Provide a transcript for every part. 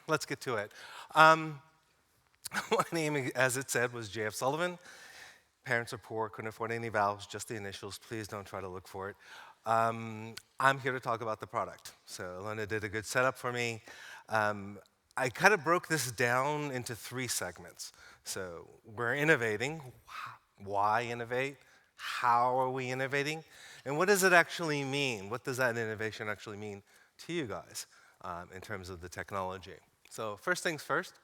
let's get to it. My name, as it said, was JF Sullivan. Parents are poor, couldn't afford any vowels, just the initials. Please don't try to look for it. I'm here to talk about the product. So Elena did a good setup for me. Um, I kind of broke this down into three segments. So we're innovating. Why innovate? How are we innovating? And what does it actually mean? What does that innovation actually mean to you guys in terms of the technology? So first things first,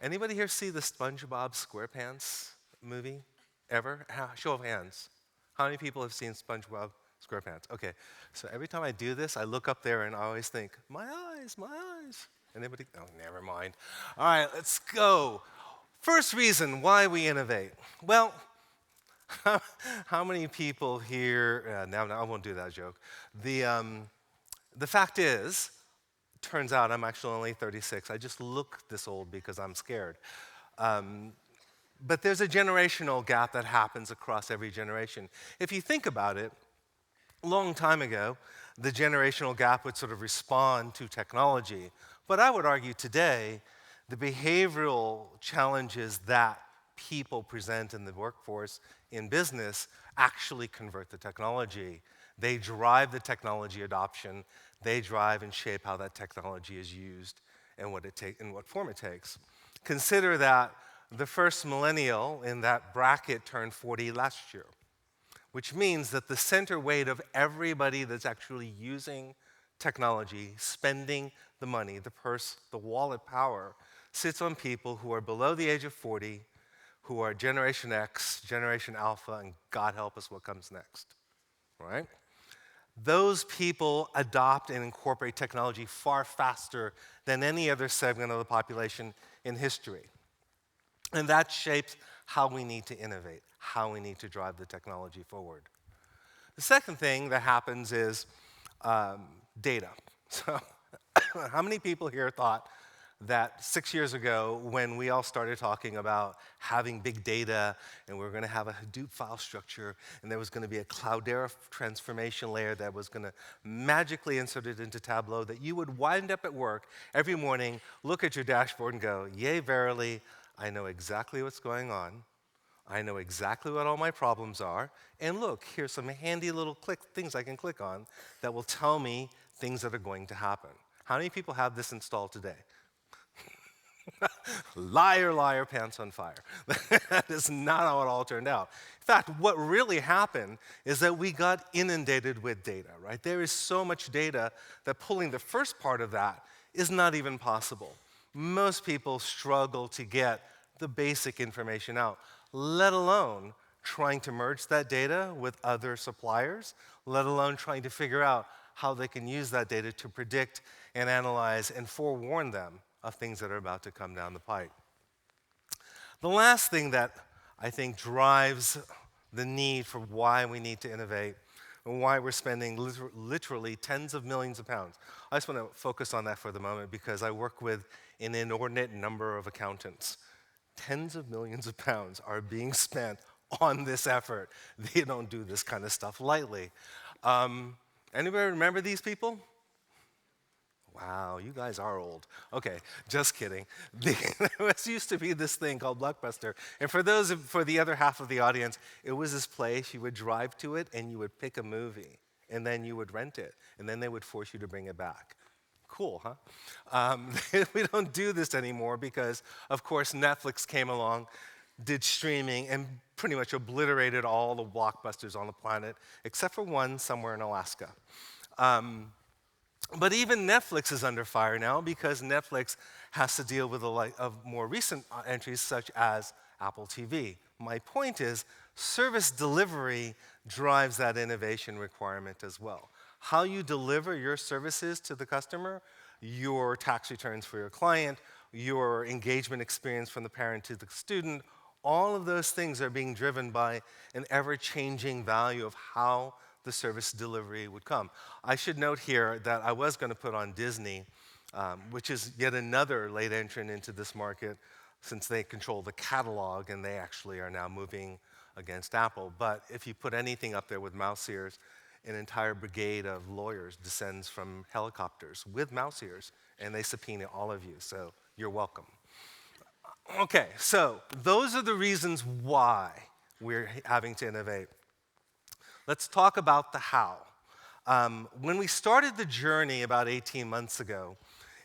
anybody here see the SpongeBob SquarePants movie ever? Show of hands. How many people have seen SpongeBob SquarePants? Okay, so every time I do this, I look up there and I always think, my eyes, my eyes. Anybody? Oh, never mind. All right, let's go. First reason why we innovate. Well, how many people here, now I won't do that joke. The fact is, turns out I'm actually only 36. I just look this old because I'm scared. But there's a generational gap that happens across every generation. If you think about it, a long time ago, the generational gap would sort of respond to technology. But I would argue today, the behavioral challenges that people present in the workforce, in business, actually convert the technology. They drive the technology adoption. They drive and shape how that technology is used and what form it takes. Consider that the first millennial in that bracket turned 40 last year, which means that the center weight of everybody that's actually using technology, spending the money, the purse, the wallet power, sits on people who are below the age of 40, who are Generation X, Generation Alpha, and God help us what comes next, right? Those people adopt and incorporate technology far faster than any other segment of the population in history. And that shapes how we need to innovate, how we need to drive the technology forward. The second thing that happens is data. So how many people here thought that 6 years ago, when we all started talking about having big data and we were going to have a Hadoop file structure and there was going to be a Cloudera transformation layer that was going to magically insert it into Tableau, that you would wind up at work every morning, look at your dashboard and go, yea, verily, I know exactly what's going on. I know exactly what all my problems are. And look, here's some handy little things I can click on that will tell me things that are going to happen. How many people have this installed today? Liar, liar, pants on fire. That is not how it all turned out. In fact, what really happened is that we got inundated with data, right? There is so much data that pulling the first part of that is not even possible. Most people struggle to get the basic information out, let alone trying to merge that data with other suppliers, let alone trying to figure out how they can use that data to predict and analyze and forewarn them of things that are about to come down the pike. The last thing that I think drives the need for why we need to innovate and why we're spending literally tens of millions of pounds. I just want to focus on that for the moment because I work with an inordinate number of accountants. Tens of millions of pounds are being spent on this effort. They don't do this kind of stuff lightly. Anybody remember these people? Wow, you guys are old. Okay, just kidding. There used to be this thing called Blockbuster. And for the other half of the audience, it was this place, you would drive to it and you would pick a movie. And then you would rent it. And then they would force you to bring it back. Cool, huh? We don't do this anymore because, of course, Netflix came along, did streaming, and pretty much obliterated all the Blockbusters on the planet, except for one somewhere in Alaska. But even Netflix is under fire now because Netflix has to deal with more recent entries such as Apple TV. My point is, service delivery drives that innovation requirement as well. How you deliver your services to the customer, your tax returns for your client, your engagement experience from the parent to the student, all of those things are being driven by an ever-changing value of how the service delivery would come. I should note here that I was going to put on Disney, which is yet another late entrant into this market since they control the catalog and they actually are now moving against Apple. But if you put anything up there with mouse ears, an entire brigade of lawyers descends from helicopters with mouse ears, and they subpoena all of you, so you're welcome. Okay, so those are the reasons why we're having to innovate. Let's talk about the how. When we started the journey about 18 months ago,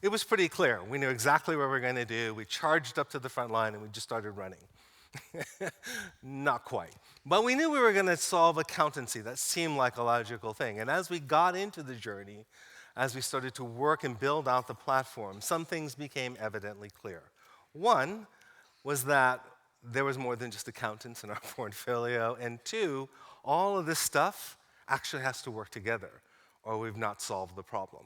it was pretty clear. We knew exactly what we were going to do. We charged up to the front line and we just started running. Not quite. But we knew we were going to solve accountancy. That seemed like a logical thing. And as we got into the journey, as we started to work and build out the platform, some things became evidently clear. One was that there was more than just accountants in our portfolio. And two, all of this stuff actually has to work together, or we've not solved the problem.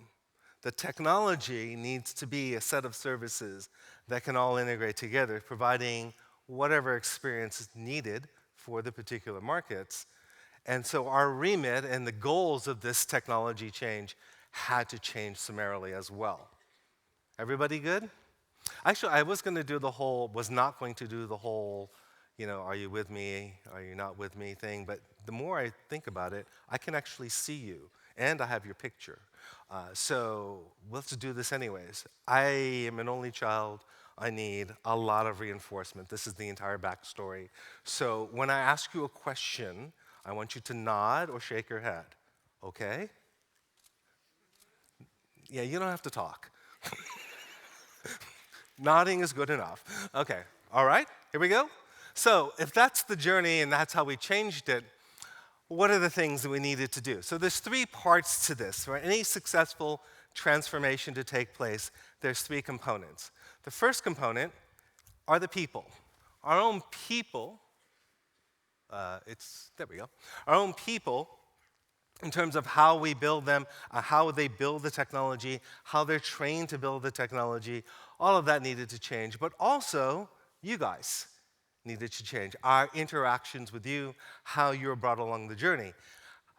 The technology needs to be a set of services that can all integrate together, providing whatever experience is needed for the particular markets. And so our remit and the goals of this technology change had to change summarily as well. Everybody good? Actually, I was not going to do the whole, are you with me, are you not with me thing, but the more I think about it, I can actually see you, and I have your picture. So let's do this anyways. I am an only child. I need a lot of reinforcement. This is the entire backstory. So when I ask you a question, I want you to nod or shake your head, okay? Yeah, you don't have to talk. Nodding is good enough. Okay, all right, here we go. So if that's the journey and that's how we changed it, what are the things that we needed to do? So there's three parts to this. For any successful transformation to take place, there's three components. The first component are the people. Our own people, there we go. Our own people, in terms of how we build them, how they build the technology, how they're trained to build the technology, all of that needed to change. But also, you guys needed to change. Our interactions with you, how you're brought along the journey.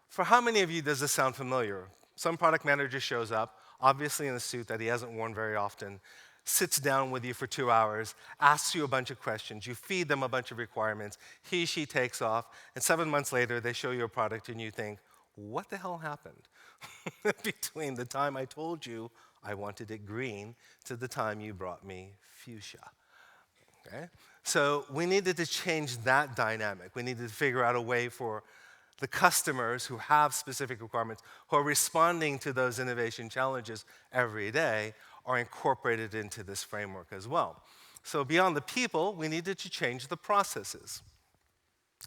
For how many of you does this sound familiar? Some product manager shows up, obviously in a suit that he hasn't worn very often, sits down with you for 2 hours, asks you a bunch of questions, you feed them a bunch of requirements, she takes off, and 7 months later they show you a product and you think, what the hell happened between the time I told you I wanted it green to the time you brought me fuchsia? Okay? So we needed to change that dynamic. We needed to figure out a way for the customers who have specific requirements, who are responding to those innovation challenges every day, are incorporated into this framework as well. So beyond the people, we needed to change the processes.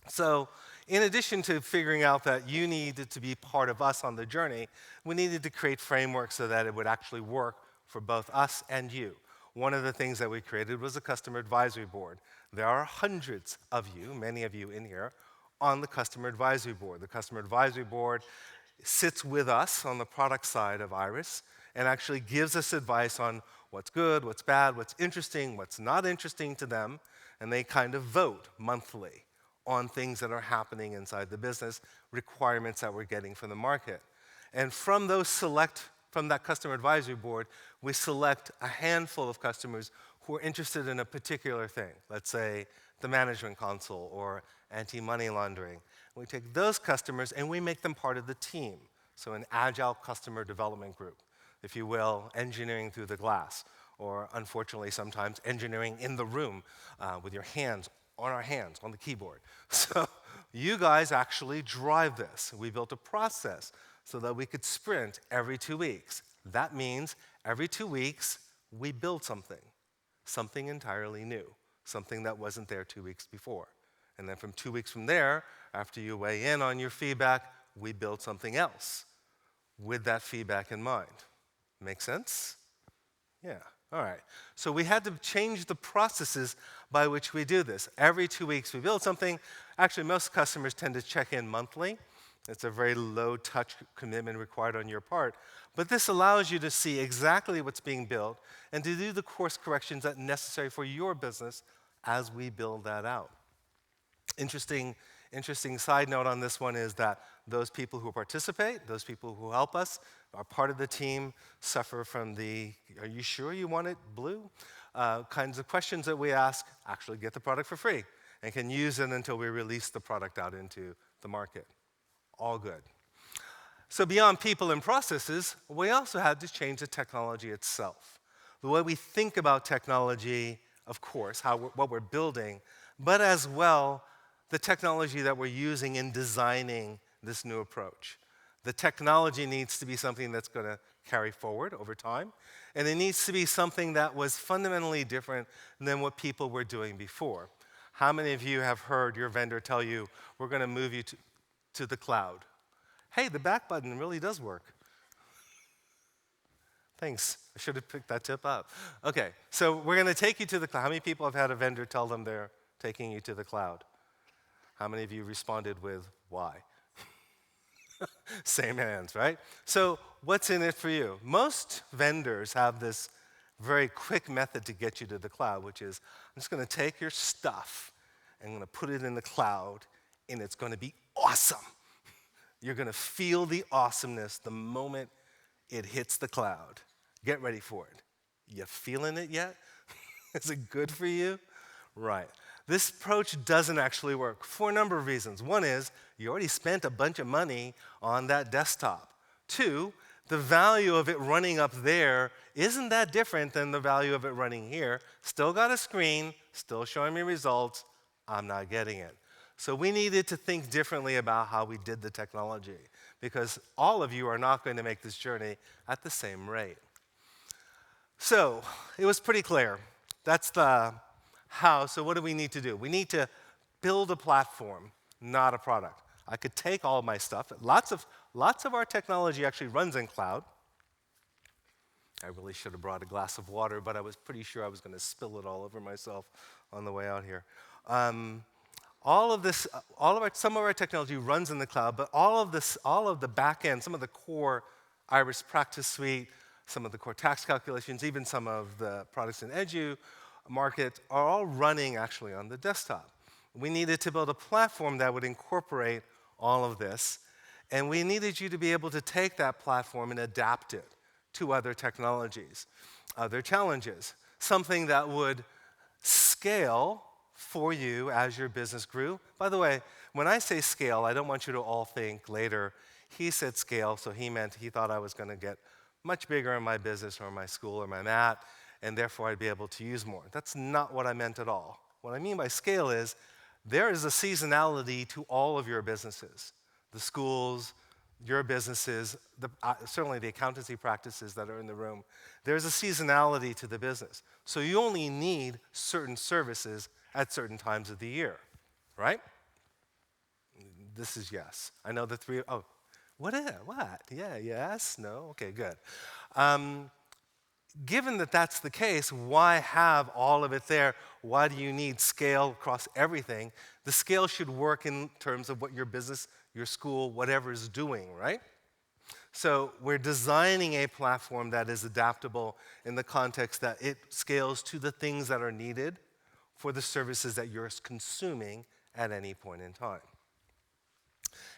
So in addition to figuring out that you needed to be part of us on the journey, we needed to create frameworks so that it would actually work for both us and you. One of the things that we created was a customer advisory board. There are hundreds of you, many of you in here, on the customer advisory board. The customer advisory board sits with us on the product side of Iris and actually gives us advice on what's good, what's bad, what's interesting, what's not interesting to them, and they kind of vote monthly on things that are happening inside the business, requirements that we're getting from the market. And from that customer advisory board, we select a handful of customers who are interested in a particular thing, let's say the management console or anti-money laundering. We take those customers and we make them part of the team, so an agile customer development group, if you will, engineering through the glass, or unfortunately sometimes engineering in the room with your hands on the keyboard. So you guys actually drive this. We built a process so that we could sprint every 2 weeks. That means every 2 weeks, we build something entirely new, something that wasn't there 2 weeks before. And then from 2 weeks from there, after you weigh in on your feedback, we build something else with that feedback in mind. Make sense? Yeah. All right. So we had to change the processes by which we do this. Every 2 weeks we build something. Actually, most customers tend to check in monthly. It's a very low-touch commitment required on your part. But this allows you to see exactly what's being built and to do the course corrections that are necessary for your business as we build that out. Interesting side note on this one is that those people who participate, those people who help us, are part of the team, suffer from the, are you sure you want it blue? Kinds of questions that we ask, actually get the product for free, and can use it until we release the product out into the market. All good. So beyond people and processes, we also had to change the technology itself. The way we think about technology, of course, what we're building, but as well, the technology that we're using in designing this new approach. The technology needs to be something that's going to carry forward over time, and it needs to be something that was fundamentally different than what people were doing before. How many of you have heard your vendor tell you, we're going to move you to the cloud? Hey, the back button really does work. Thanks. I should have picked that tip up. Okay, so we're going to take you to the cloud. How many people have had a vendor tell them they're taking you to the cloud? How many of you responded with why? Same hands, right? So what's in it for you? Most vendors have this very quick method to get you to the cloud, which is, I'm just going to take your stuff and I'm going to put it in the cloud, and it's going to be awesome. You're going to feel the awesomeness the moment it hits the cloud. Get ready for it. You feeling it yet? Is it good for you? Right. This approach doesn't actually work for a number of reasons. One is, you already spent a bunch of money on that desktop. Two, the value of it running up there isn't that different than the value of it running here. Still got a screen, still showing me results. I'm not getting it. So we needed to think differently about how we did the technology, because all of you are not going to make this journey at the same rate. So it was pretty clear. That's the how. So what do we need to do? We need to build a platform, not a product. I could take all of my stuff. Lots of our technology actually runs in cloud. I really should have brought a glass of water, but I was pretty sure I was going to spill it all over myself on the way out here. Some of our technology runs in the cloud, but all of the back end, some of the core Iris practice suite, some of the core tax calculations, even some of the products in Edu market are all running actually on the desktop. We needed to build a platform that would incorporate all of this, and we needed you to be able to take that platform and adapt it to other technologies, other challenges, something that would scale for you as your business grew. By the way, when I say scale, I don't want you to all think later, he said scale, so he thought I was going to get much bigger in my business or my school or my mat, and therefore I'd be able to use more. That's not what I meant at all. What I mean by scale is there is a seasonality to all of your businesses, the schools, your businesses, certainly the accountancy practices that are in the room. There's a seasonality to the business. So you only need certain services at certain times of the year, right? This is yes. I know the three, oh, what? Yeah, yes, no, okay, good. Given that that's the case, why have all of it there? Why do you need scale across everything? The scale should work in terms of what your business, your school, whatever is doing, right? So we're designing a platform that is adaptable in the context that it scales to the things that are needed for the services that you're consuming at any point in time.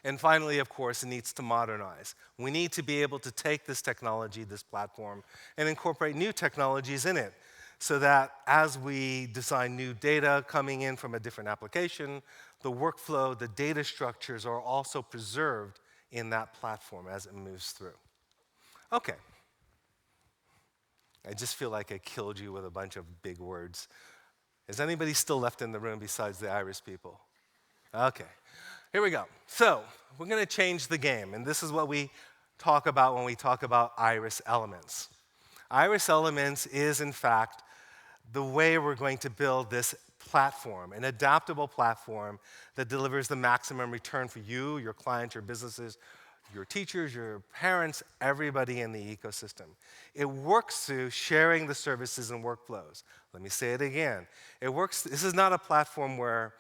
And finally, of course, it needs to modernize. We need to be able to take this technology, this platform, and incorporate new technologies in it so that as we design new data coming in from a different application, the workflow, the data structures are also preserved in that platform as it moves through. Okay. I just feel like I killed you with a bunch of big words. Is anybody still left in the room besides the Iris people? Okay. Here we go. So we're going to change the game, and this is what we talk about when we talk about Iris Elements. Iris Elements is, in fact, the way we're going to build this platform, an adaptable platform that delivers the maximum return for you, your clients, your businesses, your teachers, your parents, everybody in the ecosystem. It works through sharing the services and workflows. Let me say it again. It works. This is not a platform where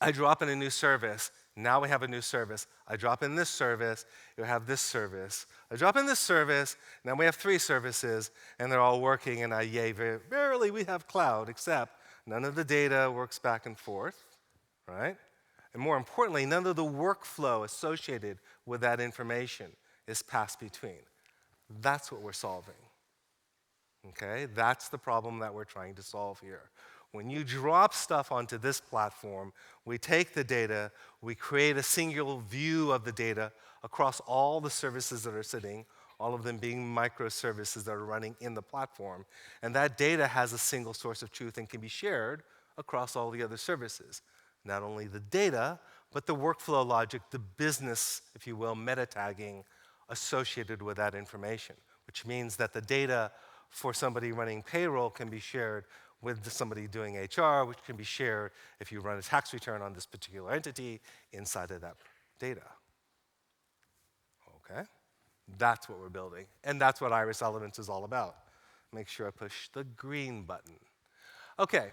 I drop in a new service, now we have a new service. I drop in this service, you have this service. I drop in this service, now we have 3 services, and they're all working, and yay, verily we have cloud, except none of the data works back and forth, right? And more importantly, none of the workflow associated with that information is passed between. That's what we're solving, okay? That's the problem that we're trying to solve here. When you drop stuff onto this platform, we take the data, we create a single view of the data across all the services that are sitting, all of them being microservices that are running in the platform. And that data has a single source of truth and can be shared across all the other services. Not only the data, but the workflow logic, the business, if you will, meta tagging associated with that information, which means that the data for somebody running payroll can be shared with somebody doing HR, which can be shared if you run a tax return on this particular entity inside of that data. Okay? That's what we're building. And that's what Iris Elements is all about. Make sure I push the green button. Okay,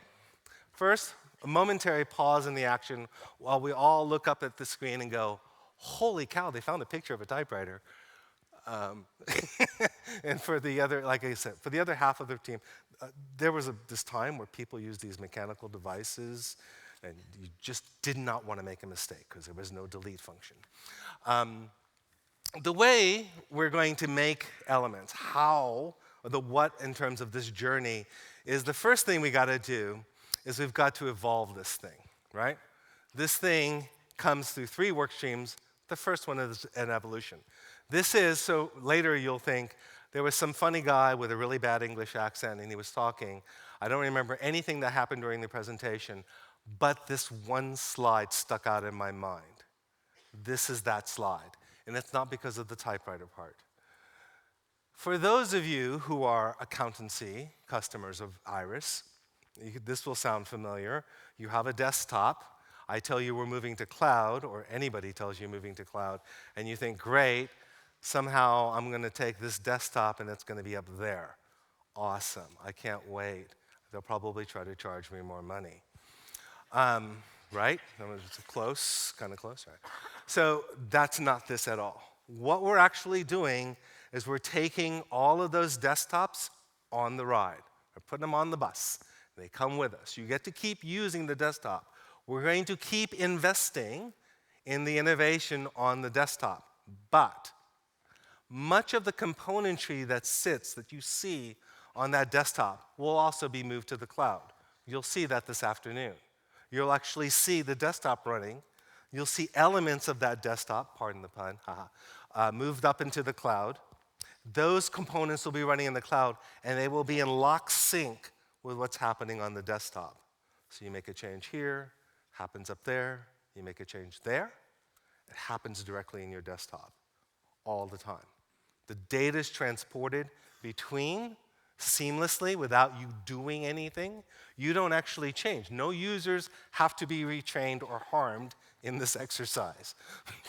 first, a momentary pause in the action while we all look up at the screen and go, holy cow, they found a picture of a typewriter. And for the other, like I said, for the other half of the team, there was this time where people used these mechanical devices and you just did not want to make a mistake because there was no delete function. The way we're going to make elements, how, or the what in terms of this journey, is the first thing we got to do is we've got to evolve this thing, right? This thing comes through 3 work streams. The first one is an evolution. This is, so later you'll think, there was some funny guy with a really bad English accent and he was talking. I don't remember anything that happened during the presentation, but this one slide stuck out in my mind. This is that slide, and it's not because of the typewriter part. For those of you who are accountancy customers of Iris, this will sound familiar. You have a desktop. I tell you we're moving to cloud, or anybody tells you moving to cloud, and you think, great, somehow I'm going to take this desktop and it's going to be up there. Awesome. I can't wait. They'll probably try to charge me more money. Right? That was close, kind of close, right? So that's not this at all. What we're actually doing is we're taking all of those desktops on the ride. We're putting them on the bus. They come with us. You get to keep using the desktop. We're going to keep investing in the innovation on the desktop. But much of the componentry that sits, that you see on that desktop, will also be moved to the cloud. You'll see that this afternoon. You'll actually see the desktop running. You'll see elements of that desktop, pardon the pun, moved up into the cloud. Those components will be running in the cloud, and they will be in lock sync with what's happening on the desktop. So you make a change here, happens up there. You make a change there, it happens directly in your desktop all the time. The data is transported between seamlessly without you doing anything. You don't actually change. No users have to be retrained or harmed in this exercise.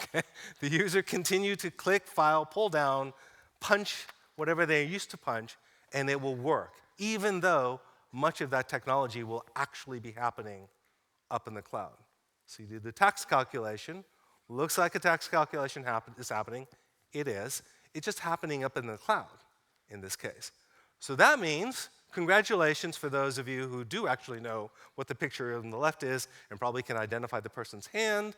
Okay? The user continue to click, file, pull down, punch whatever they're used to punch, and it will work, even though much of that technology will actually be happening up in the cloud. So you do the tax calculation. Looks like a tax calculation is happening. It is. It's just happening up in the cloud in this case. So that means, congratulations for those of you who do actually know what the picture on the left is and probably can identify the person's hand.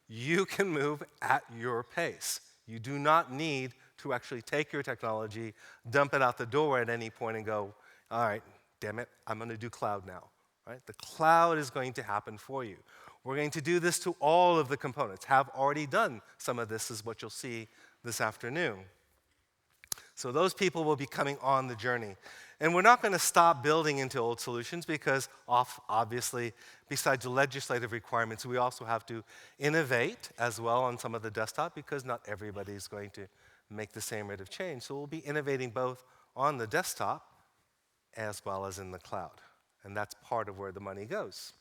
You can move at your pace. You do not need to actually take your technology, dump it out the door at any point and go, all right, damn it, I'm going to do cloud now. Right? The cloud is going to happen for you. We're going to do this to all of the components, have already done some of this, is what you'll see this afternoon. So those people will be coming on the journey. And we're not going to stop building into old solutions because obviously, besides the legislative requirements, we also have to innovate as well on some of the desktop because not everybody is going to make the same rate of change. So we'll be innovating both on the desktop as well as in the cloud. And that's part of where the money goes.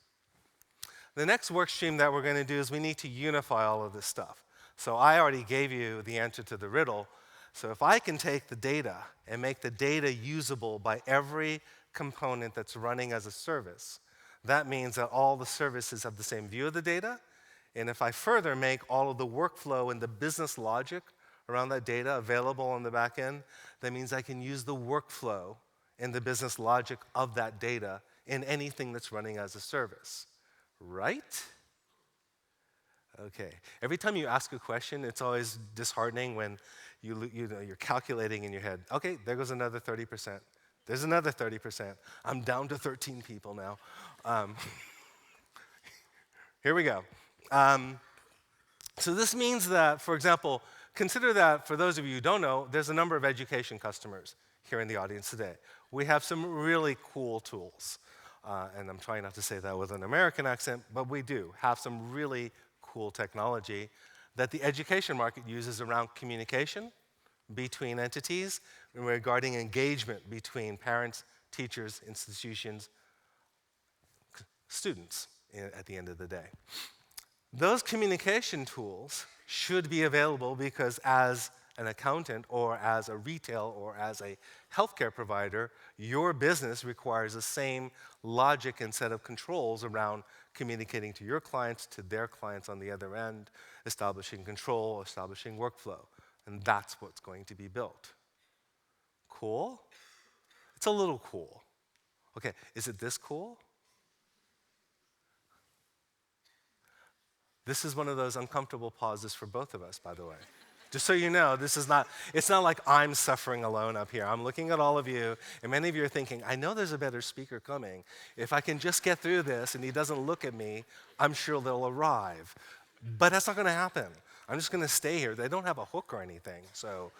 The next work stream that we're going to do is we need to unify all of this stuff. So I already gave you the answer to the riddle. So if I can take the data and make the data usable by every component that's running as a service, that means that all the services have the same view of the data. And if I further make all of the workflow and the business logic around that data available on the back end, that means I can use the workflow and the business logic of that data in anything that's running as a service. Right? Okay. Every time you ask a question, it's always disheartening when you're calculating in your head, okay, there goes another 30%. There's another 30%. I'm down to 13 people now. Um, Here we go. So this means that, for example, consider that for those of you who don't know, there's a number of education customers here in the audience today. We have some really cool tools. And I'm trying not to say that with an American accent, but we do have some really cool technology that the education market uses around communication between entities and regarding engagement between parents, teachers, institutions, students at the end of the day. Those communication tools should be available because as an accountant or as a retail or as a healthcare provider, your business requires the same logic and set of controls around communicating to your clients, to their clients on the other end, establishing control, establishing workflow. And that's what's going to be built. Cool? It's a little cool. Okay, is it this cool? This is one of those uncomfortable pauses for both of us, by the way. Just so you know, it's not like I'm suffering alone up here. I'm looking at all of you, and many of you are thinking, I know there's a better speaker coming. If I can just get through this and he doesn't look at me, I'm sure they'll arrive. But that's not going to happen. I'm just going to stay here. They don't have a hook or anything, so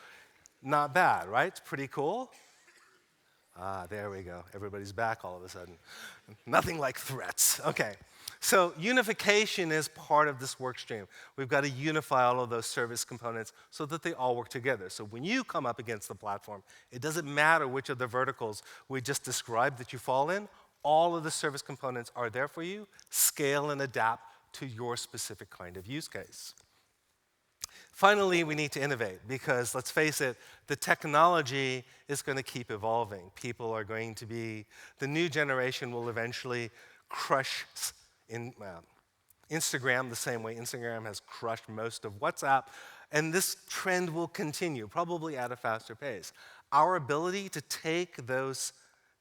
not bad, right? It's pretty cool. Ah, there we go. Everybody's back all of a sudden. Nothing like threats. Okay. So unification is part of this work stream. We've got to unify all of those service components so that they all work together. So when you come up against the platform, it doesn't matter which of the verticals we just described that you fall in. All of the service components are there for you. Scale and adapt to your specific kind of use case. Finally, we need to innovate because, let's face it, the technology is going to keep evolving. People are going to be, the new generation will eventually crush Instagram the same way Instagram has crushed most of WhatsApp, and this trend will continue, probably at a faster pace. Our ability to take those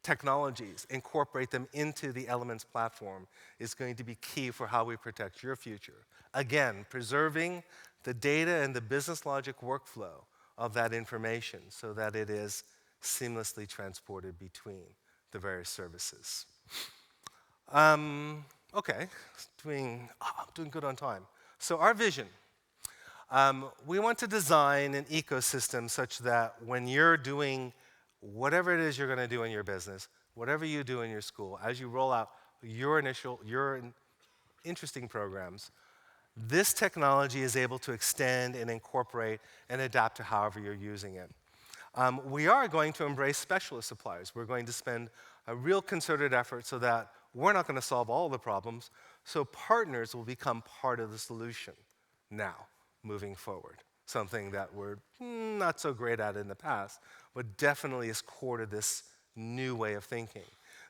technologies, incorporate them into the Elements platform is going to be key for how we protect your future. Again, preserving the data and the business logic workflow of that information so that it is seamlessly transported between the various services. Okay, I'm doing good on time. So our vision, we want to design an ecosystem such that when you're doing whatever it is you're going to do in your business, whatever you do in your school, as you roll out your interesting programs, this technology is able to extend and incorporate and adapt to however you're using it. We are going to embrace specialist suppliers. We're going to spend a real concerted effort so that we're not going to solve all the problems, so partners will become part of the solution now, moving forward. Something that we're not so great at in the past, but definitely is core to this new way of thinking.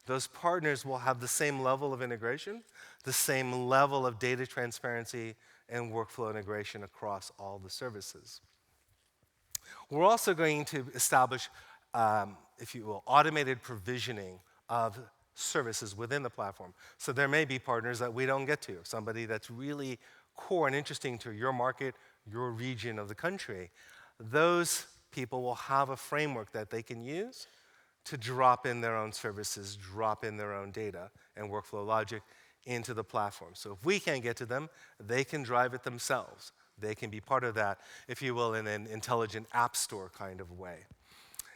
Those partners will have the same level of integration, the same level of data transparency and workflow integration across all the services. We're also going to establish, if you will, automated provisioning of services within the platform. So there may be partners that we don't get to, somebody that's really core and interesting to your market, your region of the country. Those people will have a framework that they can use to drop in their own services, drop in their own data and workflow logic into the platform. So if we can't get to them, they can drive it themselves. They can be part of that, if you will, in an intelligent app store kind of way.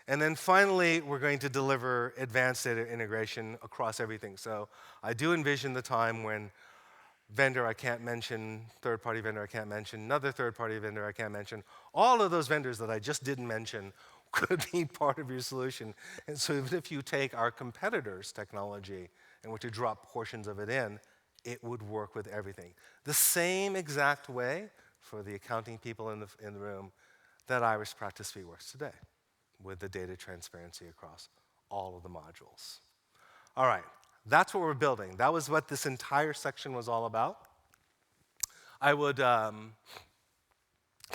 And then finally, we're going to deliver advanced data integration across everything. So I do envision the time when vendor I can't mention, third-party vendor I can't mention, another third-party vendor I can't mention, all of those vendors that I just didn't mention could be part of your solution. And so even if you take our competitors' technology and were to drop portions of it in, it would work with everything. The same exact way for the accounting people in the room that Iris Practice Suite works today, with the data transparency across all of the modules. All right, that's what we're building. That was what this entire section was all about. I would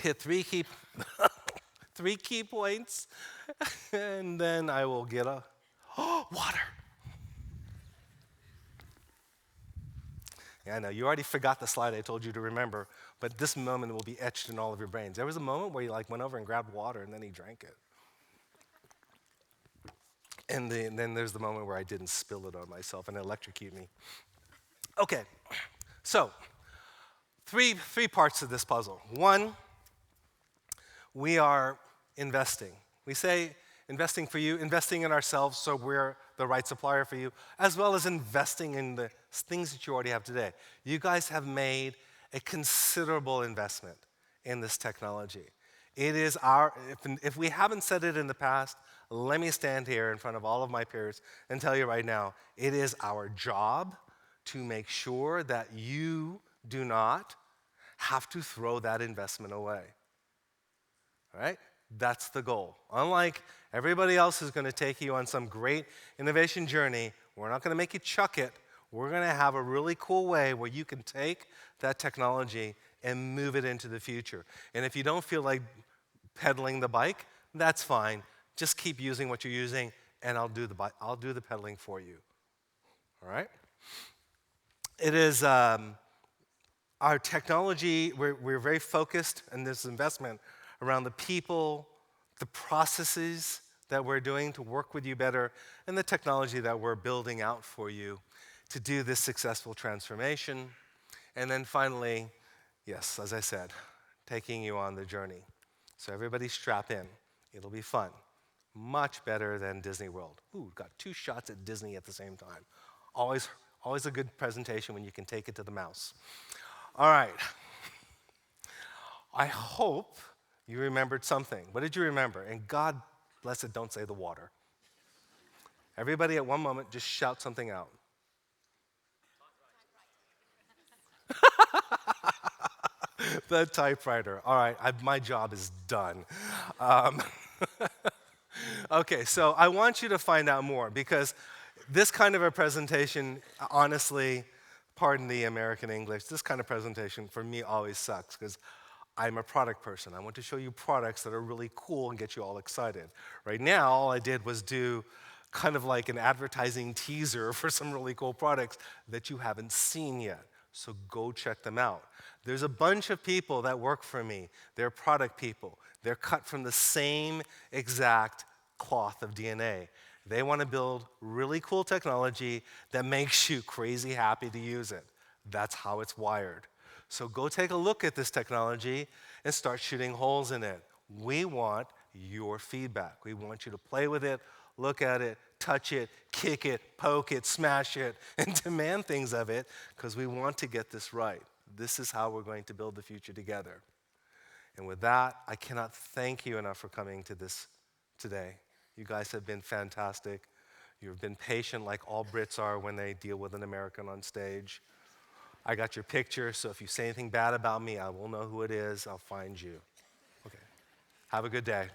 hit three key points, and then I will get water. Yeah, I know, you already forgot the slide I told you to remember, but this moment will be etched in all of your brains. There was a moment where you went over and grabbed water, and then he drank it. And then there's the moment where I didn't spill it on myself and electrocute me. Okay, so three parts to this puzzle. One, we are investing. We say investing for you, investing in ourselves so we're the right supplier for you, as well as investing in the things that you already have today. You guys have made a considerable investment in this technology. It is if we haven't said it in the past, let me stand here in front of all of my peers and tell you right now, it is our job to make sure that you do not have to throw that investment away. All right? That's the goal. Unlike everybody else who's going to take you on some great innovation journey, we're not going to make you chuck it. We're going to have a really cool way where you can take that technology and move it into the future. And if you don't feel like pedaling the bike, that's fine. Just keep using what you're using, and I'll do the pedaling for you. All right? It is our technology. We're very focused in this investment around the people, the processes that we're doing to work with you better, and the technology that we're building out for you to do this successful transformation. And then finally, yes, as I said, taking you on the journey. So everybody strap in. It'll be fun. Much better than Disney World. Ooh, got 2 shots at Disney at the same time. Always a good presentation when you can take it to the mouse. All right. I hope you remembered something. What did you remember? And God bless it, don't say the water. Everybody at one moment just shout something out. The typewriter. All right, my job is done. Okay, so I want you to find out more because this kind of a presentation, honestly, pardon the American English, this kind of presentation for me always sucks because I'm a product person. I want to show you products that are really cool and get you all excited. Right now, all I did was do kind of like an advertising teaser for some really cool products that you haven't seen yet. So go check them out. There's a bunch of people that work for me. They're product people. They're cut from the same exact cloth of DNA. They want to build really cool technology that makes you crazy happy to use it. That's how it's wired. So go take a look at this technology and start shooting holes in it. We want your feedback. We want you to play with it, look at it, touch it, kick it, poke it, smash it, and demand things of it because we want to get this right. This is how we're going to build the future together. And with that, I cannot thank you enough for coming to this today. You guys have been fantastic. You've been patient like all Brits are when they deal with an American on stage. I got your picture, so if you say anything bad about me, I will know who it is. I'll find you. Okay. Have a good day.